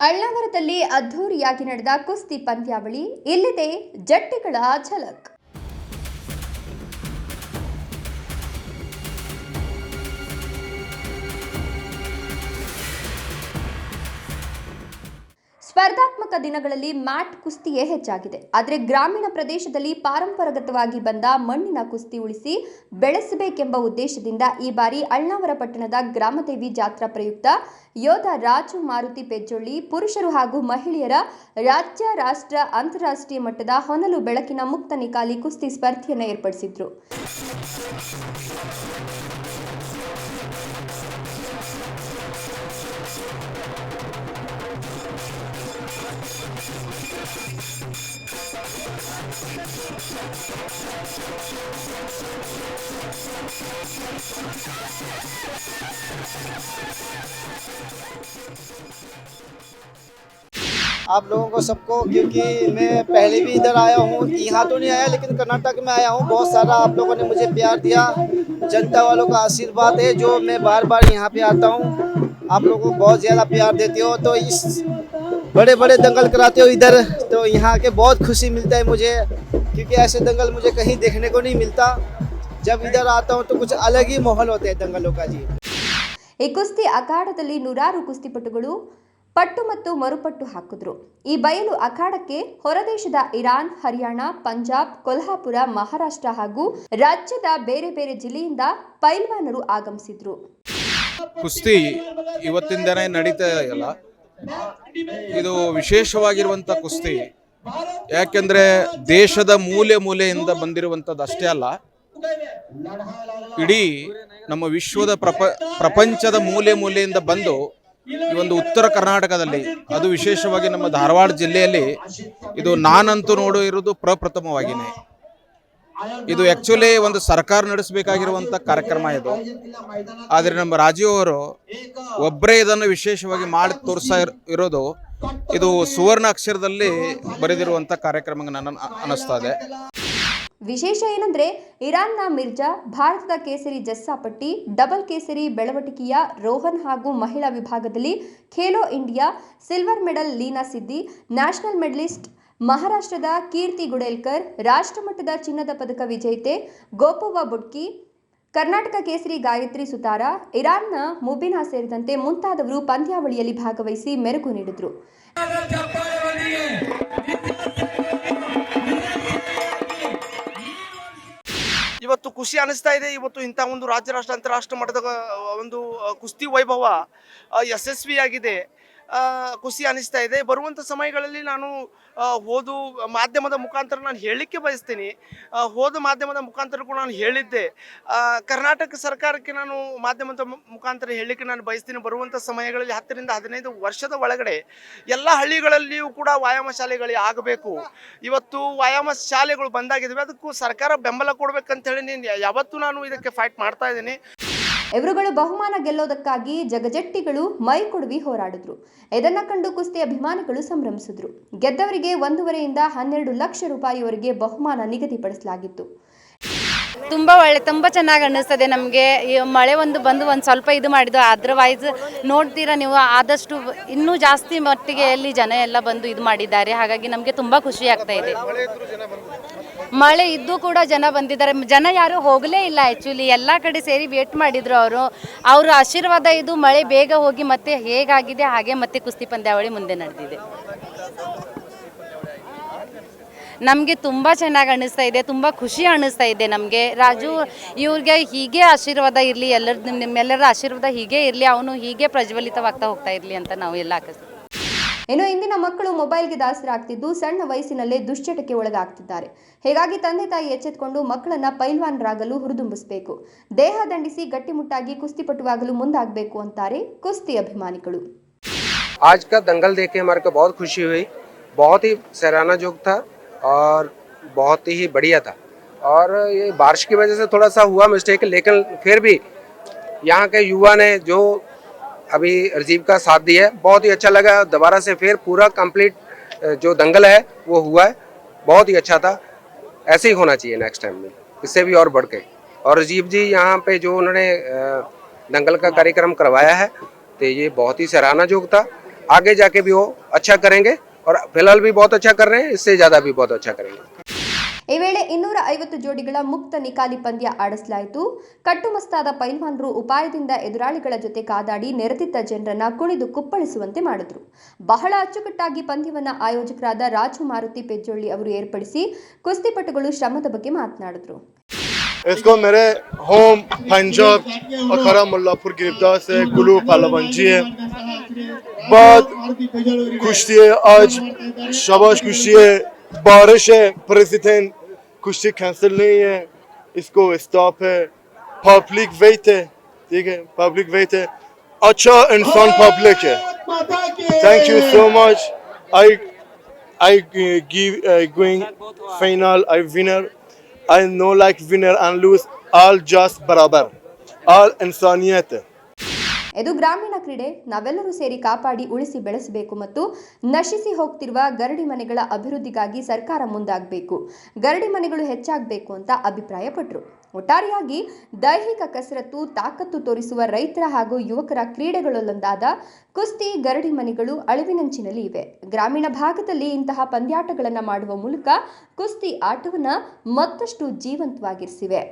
ಅಳ್ನಾವರದಲ್ಲಿ ಅದ್ಧೂರಿಯಾಗಿ ನಡೆದ ಕುಸ್ತಿ ಪಂದ್ಯಾವಳಿ, ಇಲ್ಲಿದೆ ಜಟ್ಟಿಗಳ ಝಲಕ್. ಸ್ಪರ್ಧಾತ್ಮಕ ದಿನಗಳಲ್ಲಿ ಮ್ಯಾಟ್ ಕುಸ್ತಿಯೇ ಹೆಚ್ಚಾಗಿದೆ. ಆದರೆ ಗ್ರಾಮೀಣ ಪ್ರದೇಶದಲ್ಲಿ ಪಾರಂಪರಾಗತವಾಗಿ ಬಂದ ಮಣ್ಣಿನ ಕುಸ್ತಿ ಉಳಿಸಿ ಬೆಳೆಸಬೇಕೆಂಬ ಉದ್ದೇಶದಿಂದ ಈ ಬಾರಿ ಅಳ್ನಾವರ ಪಟ್ಟಣದ ಗ್ರಾಮದೇವಿ ಜಾತ್ರಾ ಪ್ರಯುಕ್ತ ಯೋಧ ರಾಜು ಮಾರುತಿ ಪೆಜ್ಜೊಳ್ಳಿ ಪುರುಷರು ಹಾಗೂ ಮಹಿಳೆಯರ ರಾಜ್ಯ, ರಾಷ್ಟ್ರ, ಅಂತಾರಾಷ್ಟ್ರೀಯ ಮಟ್ಟದ ಹೊನಲು ಬೆಳಕಿನ ಮುಕ್ತ ನಿಕಾಲಿ ಕುಸ್ತಿ ಸ್ಪರ್ಧೆಯನ್ನು ಏರ್ಪಡಿಸಿದ್ರು. आप लोगों को सबको, क्योंकि मैं पहले भी इधर आया हूँ, यहाँ तो नहीं आया लेकिन कर्नाटक में आया हूँ। बहुत सारा आप लोगों ने मुझे प्यार दिया, जनता वालों का आशीर्वाद है जो मैं बार बार यहाँ पे आता हूँ। आप लोगों को बहुत ज़्यादा प्यार देते हो, तो इस बड़े बड़े दंगल कराते हो इधर, तो यहाँ के बहुत खुशी मिलता है मुझे, क्योंकि ऐसे दंगल मुझे कहीं देखने को नहीं मिलता। जब इधर आता हूँ तो कुछ अलग ही माहौल होता है दंगलों का जी। ಈ ಕುಸ್ತಿ ಅಖಾಡದಲ್ಲಿ ನೂರಾರು ಕುಸ್ತಿಪಟುಗಳು ಪಟ್ಟು ಮತ್ತು ಮರುಪಟ್ಟು ಹಾಕಿದ್ರು. ಈ ಬಯಲು ಅಖಾಡಕ್ಕೆ ಹೊರದೇಶದ ಇರಾನ್, ಹರಿಯಾಣ, ಪಂಜಾಬ್, ಕೊಲ್ಹಾಪುರ, ಮಹಾರಾಷ್ಟ್ರ ಹಾಗೂ ರಾಜ್ಯದ ಬೇರೆ ಬೇರೆ ಜಿಲ್ಲೆಯಿಂದ ಪೈಲ್ವಾನರು ಆಗಮಿಸಿದ್ರು. ಕುಸ್ತಿ ಇವತ್ತಿಂದನೇ ನಡೀತಾ ಇಲ್ಲ. ಇದು ವಿಶೇಷವಾಗಿರುವಂಥ ಕುಸ್ತಿ. ಯಾಕೆಂದ್ರೆ ದೇಶದ ಮೂಲೆ ಮೂಲೆಯಿಂದ ಬಂದಿರುವಂಥದ್ದು ಅಷ್ಟೇ ಅಲ್ಲ, ಇಡೀ ನಮ್ಮ ವಿಶ್ವದ ಪ್ರಪಂಚದ ಮೂಲೆ ಮೂಲೆಯಿಂದ ಬಂದು ಈ ಒಂದು ಉತ್ತರ ಕರ್ನಾಟಕದಲ್ಲಿ, ಅದು ವಿಶೇಷವಾಗಿ ನಮ್ಮ ಧಾರವಾಡ ಜಿಲ್ಲೆಯಲ್ಲಿ ಇದು ನಾನಂತೂ ಇರುವುದು ಪ್ರಪ್ರಥಮವಾಗಿನೇ. ಇದು ಆಕ್ಚುಲಿ ಒಂದು ಸರ್ಕಾರ ನಡೆಸಬೇಕಾಗಿರುವಂಥ ಕಾರ್ಯಕ್ರಮ ಇದು. ಆದರೆ ನಮ್ಮ ರಾಜೀವ್ ಅವರು ಒಬ್ಬರೇ ಇದನ್ನು ವಿಶೇಷವಾಗಿ ಮಾಡಿ ತೋರಿಸ್ತಾ ಇರೋದು, ಇದು ಸುವರ್ಣ ಅಕ್ಷರದಲ್ಲಿ ಬರೆದಿರುವಂಥ ಕಾರ್ಯಕ್ರಮ ನನ್ನ ಅನಿಸ್ತಾ ಇದೆ. ವಿಶೇಷ ಏನಂದ್ರೆ ಇರಾನ್ನ ಮಿರ್ಜಾ, ಭಾರತದ ಕೇಸರಿ ಜಸ್ಸಾಪಟ್ಟಿ, ಡಬಲ್ ಕೇಸರಿ ಬೆಳವಟಿಗೆಯ ರೋಹನ್ ಹಾಗೂ ಮಹಿಳಾ ವಿಭಾಗದಲ್ಲಿ Khelo India silver medal Leena Siddi, national medalist ಮಹಾರಾಷ್ಟ್ರದ ಕೀರ್ತಿ ಗುಡೇಲ್ಕರ್, ರಾಷ್ಟ್ರಮಟ್ಟದ ಚಿನ್ನದ ಪದಕ ವಿಜೇತೆ ಗೋಪವ್ವ ಬುಡ್ಕಿ, ಕರ್ನಾಟಕ ಕೇಸರಿ ಗಾಯತ್ರಿ ಸುತಾರ, ಇರಾನ್ನ ಮುಬಿನಾ ಸೇರಿದಂತೆ ಮುಂತಾದವರು ಪಂದ್ಯಾವಳಿಯಲ್ಲಿ ಭಾಗವಹಿಸಿ ಮೆರುಗು ನೀಡಿದರು. ಇವತ್ತು ಖುಷಿ ಅನಿಸ್ತಾ ಇದೆ. ಇವತ್ತು ಇಂಥ ಒಂದು ರಾಜ್ಯ, ರಾಷ್ಟ್ರ, ಅಂತಾರಾಷ್ಟ್ರ ಮಟ್ಟದ ಒಂದು ಕುಸ್ತಿ ವೈಭವ ಯಶಸ್ವಿಯಾಗಿದೆ. ಖುಷಿ ಅನಿಸ್ತಾ ಇದೆ. ಬರುವಂಥ ಸಮಯಗಳಲ್ಲಿ ನಾನು ಹೋದ ಮಾಧ್ಯಮದ ಮುಖಾಂತರ ನಾನು ಹೇಳಲಿಕ್ಕೆ ಬಯಸ್ತೀನಿ. ಹೋದ ಮಾಧ್ಯಮದ ಮುಖಾಂತರ ಕೂಡ ನಾನು ಹೇಳಿದ್ದೆ, ಕರ್ನಾಟಕ ಸರ್ಕಾರಕ್ಕೆ ನಾನು ಮಾಧ್ಯಮದ ಮುಖಾಂತರ ಹೇಳಲಿಕ್ಕೆ ನಾನು ಬಯಸ್ತೀನಿ. ಬರುವಂಥ ಸಮಯಗಳಲ್ಲಿ 10 ರಿಂದ 15 ವರ್ಷದ ಒಳಗಡೆ ಎಲ್ಲ ಹಳ್ಳಿಗಳಲ್ಲಿಯೂ ಕೂಡ ವ್ಯಾಯಾಮ ಶಾಲೆಗಳು ಆಗಬೇಕು. ಇವತ್ತು ವ್ಯಾಯಾಮ ಶಾಲೆಗಳು ಬಂದಾಗಿದ್ದಾವೆ, ಅದಕ್ಕೂ ಸರ್ಕಾರ ಬೆಂಬಲ ಕೊಡಬೇಕಂತ ಹೇಳಿ ಯಾವತ್ತೂ ನಾನು ಇದಕ್ಕೆ ಫೈಟ್ ಮಾಡ್ತಾ ಇದ್ದೀನಿ. ಇವರುಗಳು ಬಹುಮಾನ ಗೆಲ್ಲೋದಕ್ಕಾಗಿ ಜಗಜಟ್ಟಿಗಳು ಮೈ ಕೊಡುವಿ ಹೋರಾಡಿದ್ರು. ಇದನ್ನ ಕಂಡು ಕುಸ್ತಿ ಅಭಿಮಾನಿಗಳು ಸಂಭ್ರಮಿಸಿದ್ರು. ಗೆದ್ದವರಿಗೆ 1.5 ರಿಂದ 12 ಲಕ್ಷ ರೂಪಾಯಿವರೆಗೆ ಬಹುಮಾನ ನಿಗದಿಪಡಿಸಲಾಗಿತ್ತು. ತುಂಬ ಚೆನ್ನಾಗಿ ಅನ್ನಿಸ್ತದೆ ನಮಗೆ. ಮಳೆ ಬಂದು ಸ್ವಲ್ಪ ಇದು ಮಾಡಿದ್ದು, ಅದರ್ವೈಸ್ ನೋಡ್ತೀರಾ ನೀವು, ಆದಷ್ಟು ಇನ್ನೂ ಜಾಸ್ತಿ ಮಟ್ಟಿಗೆ ಅಲ್ಲಿ ಜನ ಎಲ್ಲ ಬಂದು ಇದು ಮಾಡಿದ್ದಾರೆ. ಹಾಗಾಗಿ ನಮಗೆ ತುಂಬ ಖುಷಿ ಆಗ್ತಾ ಇದೆ. ಮಳೆ ಇದ್ದು ಕೂಡ ಜನ ಬಂದಿದ್ದಾರೆ. ಜನ ಯಾರು ಹೋಗಲೇ ಇಲ್ಲ. ಆ್ಯಕ್ಚುಲಿ ಎಲ್ಲ ಕಡೆ ಸೇರಿ ವೇಟ್ ಮಾಡಿದ್ರು. ಅವ್ರ ಆಶೀರ್ವಾದ ಇದು. ಮಳೆ ಬೇಗ ಹೋಗಿ ಮತ್ತೆ ಹೇಗಾಗಿದೆ ಹಾಗೆ ಮತ್ತೆ ಕುಸ್ತಿ ಪಂದ್ಯಾವಳಿ ಮುಂದೆ ನಡೆದಿದೆ. ನಮಗೆ ತುಂಬ ಚೆನ್ನಾಗಿ ಅನ್ನಿಸ್ತಾ ಇದೆ, ತುಂಬ ಖುಷಿ ಅನ್ನಿಸ್ತಾ ಇದೆ ನಮಗೆ. ರಾಜು ಇವ್ರಿಗೆ ಹೀಗೆ ಆಶೀರ್ವಾದ ಇರಲಿ, ನಿಮ್ಮೆಲ್ಲರ ಆಶೀರ್ವಾದ ಹೀಗೆ ಇರಲಿ, ಅವನು ಹೀಗೆ ಪ್ರಜ್ವಲಿತವಾಗ್ತಾ ಹೋಗ್ತಾ ಇರಲಿ ಅಂತ ನಾವು ಎಲ್ಲ ಆಕರ್ಷಿಸ್ತೀವಿ. ಇನ್ನು ಇಂದಿನ ಮಕ್ಕಳು ಮೊಬೈಲ್ಗೆ ದಾಸರಾಗ್ತಿದ್ದು ಸಣ್ಣ ವಯಸ್ಸಿನಲ್ಲೇ ದುಶ್ಚಟಕ್ಕೆ ಒಳಗಾಗ್ತಿದ್ದಾರೆ. ಹೀಗಾಗಿ ತಂದೆ ತಾಯಿ ಎಚ್ಚೆತ್ತುಕೊಂಡು ಮಕ್ಕಳನ್ನ ಪೈಲ್ವಾನರಾಗಲು ಹುರಿದುಂಬಿಸಬೇಕು. ದೇಹ ದಂಡಿಸಿ ಗಟ್ಟಿಮುಟ್ಟಾಗಿ ಕುಸ್ತಿಪಟುವಾಗಲು ಮುಂದಾಗಬೇಕು ಅಂತಾರೆ ಕುಸ್ತಿ ಅಭಿಮಾನಿಗಳು. आज का दंगल देख के हमारे को बहुत खुशी हुई. बहुत ही सराहना जोग था और बहुत ही बढ़िया था. और ये बारिश की वजह से थोड़ा सा हुआ मिस्टेक, लेकिन फिर भी यहाँ के युवा ने जो अभी राजीव का साथ दिया है, बहुत ही अच्छा लगा. दोबारा से फिर पूरा कंप्लीट जो दंगल है वो हुआ है, बहुत ही अच्छा था. ऐसे ही होना चाहिए नेक्स्ट टाइम में, इससे भी और बढ़ के. और राजीव जी यहाँ पे जो उन्होंने दंगल का कार्यक्रम करवाया है, तो ये बहुत ही सराहना जोग था. आगे जाके भी वो अच्छा करेंगे और फिलहाल भी बहुत अच्छा कर रहे हैं, इससे ज़्यादा भी बहुत अच्छा करेंगे। ಈ ವೇಳೆ 250 ಜೋಡಿಗಳ ಮುಕ್ತ ನಿಕಾಲಿ ಪಂದ್ಯ ಆಡಿಸಲಾಯಿತು. ಕಟ್ಟುಮಸ್ತಾದ ಪೈಲ್ವಾನರು ಉಪಾಯದಿಂದ ಎದುರಾಳಿಗಳ ಜೊತೆ ಕಾದಾಡಿ ನೆರೆದಿದ್ದ ಜನರನ್ನ ಕುಣಿದು ಕುಪ್ಪಳಿಸುವಂತೆ ಮಾಡಿದ್ರು. ಬಹಳ ಅಚ್ಚುಕಟ್ಟಾಗಿ ಪಂದ್ಯವನ್ನ ಆಯೋಜಕರಾದ ರಾಜು ಮಾರುತಿ ಪೆಜ್ಜೊಳ್ಳಿ ಅವರು ಏರ್ಪಡಿಸಿ ಕುಸ್ತಿಪಟುಗಳು ಶ್ರಮದ ಬಗ್ಗೆ ಮಾತನಾಡಿದ್ರು. इसको मेरे होम पंजाब अखाड़ा मुल्लापुर गिरफ्तार से गुलू पहलवानजी है। बहुत कुश्ती है, आज शाबाश कुश्ती है, बारिश है, प्रेसिडेंट कुश्ती कैंसिल नहीं है, इसको स्टॉप है, पब्लिक वेट है, ठीक है, पब्लिक वेट है, अच्छा इंसान पब्लिक है। Thank you so much. I give going final, I winner. I know like winner and lose, all just barabar, all इंसानियत है। ಇದು ಗ್ರಾಮೀಣ ಕ್ರೀಡೆ. ನಾವೆಲ್ಲರೂ ಸೇರಿ ಕಾಪಾಡಿ ಉಳಿಸಿ ಬೆಳೆಸಬೇಕು ಮತ್ತು ನಶಿಸಿ ಹೋಗ್ತಿರುವ ಗರಡಿ ಮನೆಗಳ ಅಭಿವೃದ್ಧಿಗಾಗಿ ಸರ್ಕಾರ ಮುಂದಾಗಬೇಕು. ಗರಡಿ ಮನೆಗಳು ಹೆಚ್ಚಾಗಬೇಕು ಅಂತ ಅಭಿಪ್ರಾಯಪಟ್ಟರು. ಒಟ್ಟಾರೆಯಾಗಿ ದೈಹಿಕ ಕಸರತ್ತು, ತಾಕತ್ತು ತೋರಿಸುವ ರೈತರ ಹಾಗೂ ಯುವಕರ ಕ್ರೀಡೆಗಳಲ್ಲೊಂದಾದ ಕುಸ್ತಿ ಗರಡಿ ಮನೆಗಳು ಅಳಿವಿನಂಚಿನಲ್ಲಿ ಇವೆ. ಗ್ರಾಮೀಣ ಭಾಗದಲ್ಲಿ ಇಂತಹ ಪಂದ್ಯಾಟಗಳನ್ನು ಮಾಡುವ ಮೂಲಕ ಕುಸ್ತಿ ಆಟವನ್ನು ಮತ್ತಷ್ಟು ಜೀವಂತವಾಗಿರಿಸಿವೆ.